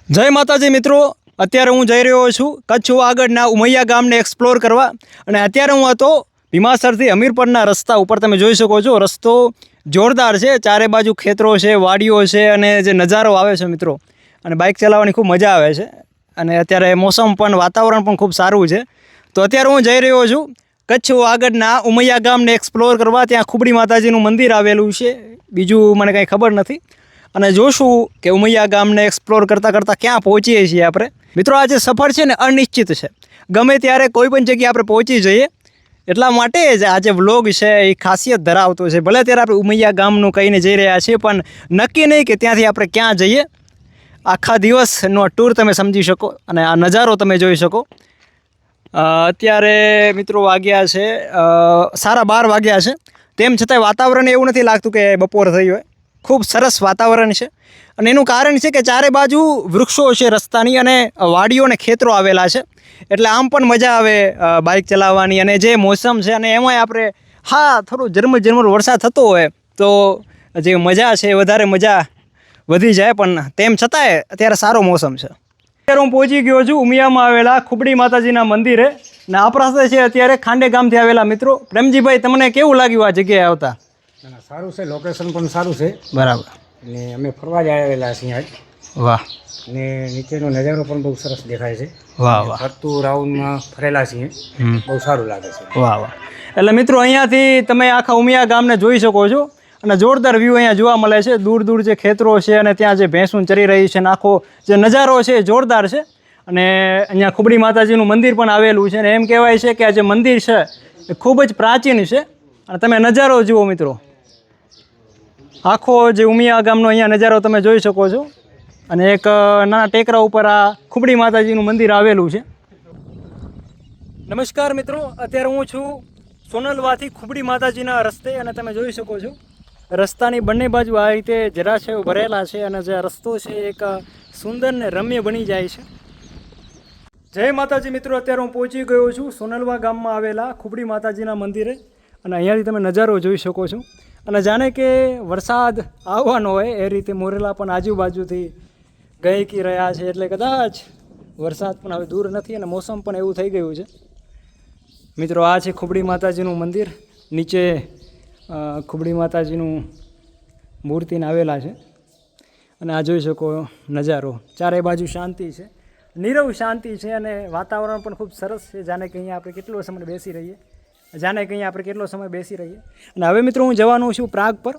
જય માતાજી મિત્રો, અત્યારે હું જઈ રહ્યો છું કચ્છ આગળના ઉમૈયા ગામને એક્સપ્લોર કરવા. અને અત્યારે હું હતો ભીમાસરથી હમીરપરના રસ્તા ઉપર. તમે જોઈ શકો છો રસ્તો જોરદાર છે, ચારે બાજુ ખેતરો છે, વાડીઓ છે અને જે નજારો આવે છે મિત્રો, અને બાઇક ચલાવવાની ખૂબ મજા આવે છે. અને અત્યારે મોસમ પણ વાતાવરણ પણ ખૂબ સારું છે. તો અત્યારે હું જઈ રહ્યો છું કચ્છ આગળના ઉમૈયા ગામને એક્સપ્લોર કરવા. ત્યાં ખુબડી માતાજીનું મંદિર આવેલું છે, બીજું મને કાંઈ ખબર નથી. અને જોશું કે ઉમૈયા ગામને એક્સપ્લોર કરતાં કરતાં ક્યાં પહોંચીએ છીએ આપણે. મિત્રો આ જે સફર છે ને અનિશ્ચિત છે, ગમે ત્યારે કોઈ પણ જગ્યાએ આપણે પહોંચી જઈએ. એટલા માટે જ આ જે વ્લોગ છે એ ખાસિયત ધરાવતો છે. ભલે ત્યારે આપણે ઉમૈયા ગામનું કહીને જઈ રહ્યા છીએ, પણ નક્કી નહીં કે ત્યાંથી આપણે ક્યાં જઈએ. આખા દિવસનો ટૂર તમે સમજી શકો અને આ નજારો તમે જોઈ શકો. અત્યારે મિત્રો વાગ્યા છે 12:30 વાગ્યા છે. તેમ છતાંય વાતાવરણ એવું નથી લાગતું કે બપોર થઈ હોય. ખૂબ સરસ વાતાવરણ છે અને એનું કારણ છે કે ચારે બાજુ વૃક્ષો છે રસ્તાની, અને વાડીઓ અને ખેતરો આવેલા છે. એટલે આમ પણ મજા આવે બાઇક ચલાવવાની. અને જે મોસમ છે અને એમાંય આપણે થોડું ઝરમર વરસાદ થતો હોય તો જે મજા છે એ વધારે મજા વધી જાય. પણ તેમ છતાંય અત્યારે સારો મોસમ છે. અત્યારે હું પહોંચી ગયો છું ઉમિયામાં આવેલા ખુબડી માતાજીના મંદિરે. ને આપણા સાથે છે અત્યારે ખાંડે ગામથી આવેલા મિત્રો. પ્રેમજીભાઈ, તમને કેવું લાગ્યું આ જગ્યાએ આવતા? સારું છે, લોકેશન પણ સારું છે. બરાબર. ને અમે ફરવા જ આવેલા છીએ આજ. વાહ. ને નીચેનો નજારો પણ બહુ સરસ દેખાય છે. વાહ વાહ. ફરતું રાઉન્ડમાં ફરેલા છીએ, બહુ સારું લાગે છે. વાહ વાહ. એટલે મિત્રો અહીંયાથી તમે આખા ઉમિયા ગામને જોઈ શકો છો. અને જોરદાર વ્યૂ અહીંયા જોવા મળે છે. દૂર દૂર જે ખેતરો છે અને ત્યાં જે ભેંસું ચરી રહી છે, અને આખો જે નજારો છે એ જોરદાર છે. અને અહીંયા ખુબડી માતાજીનું મંદિર પણ આવેલું છે. અને એમ કહેવાય છે કે આ જે મંદિર છે એ ખૂબ જ પ્રાચીન છે. અને તમે નજારો જુઓ મિત્રો, આખો જે ઉમિયા ગામનો અહીંયા નજારો તમે જોઈ શકો છો. અને એક નાના ટેકરા ઉપર આ ખુબડી માતાજીનું મંદિર આવેલું છે. નમસ્કાર મિત્રો, અત્યારે હું છું સોનલવાથી ખુબડી માતાજીના રસ્તે. અને તમે જોઈ શકો છો રસ્તાની બંને બાજુ આ રીતે જરાશેવ ભરેલા છે. અને જે રસ્તો છે એક સુંદર ને રમ્ય બની જાય છે. જય માતાજી મિત્રો, અત્યારે હું પહોંચી ગયો છું સોનલવા ગામમાં આવેલા ખુબડી માતાજીના મંદિરે. અને અહીંયાથી તમે નજારો જોઈ શકો છો. અને જાણે કે વરસાદ આવવાનો હોય એ રીતે મોરેલા પણ આજુબાજુથી ગહેકી રહ્યા છે. એટલે કદાચ વરસાદ પણ હવે દૂર નથી અને મોસમ પણ એવું થઈ ગયું છે. મિત્રો આ છે ખુબડી માતાજીનું મંદિર. નીચે ખુબડી માતાજીનું મૂર્તિને આવેલા છે. અને આ જોઈ શકો નજારો, ચારે બાજુ શાંતિ છે, નીરવ શાંતિ છે. અને વાતાવરણ પણ ખૂબ સરસ છે, જાણે કે અહીંયા આપણે કેટલો સમય બેસી રહીએ. અને હવે મિત્રો હું જવાનું છું પ્રાગ પર.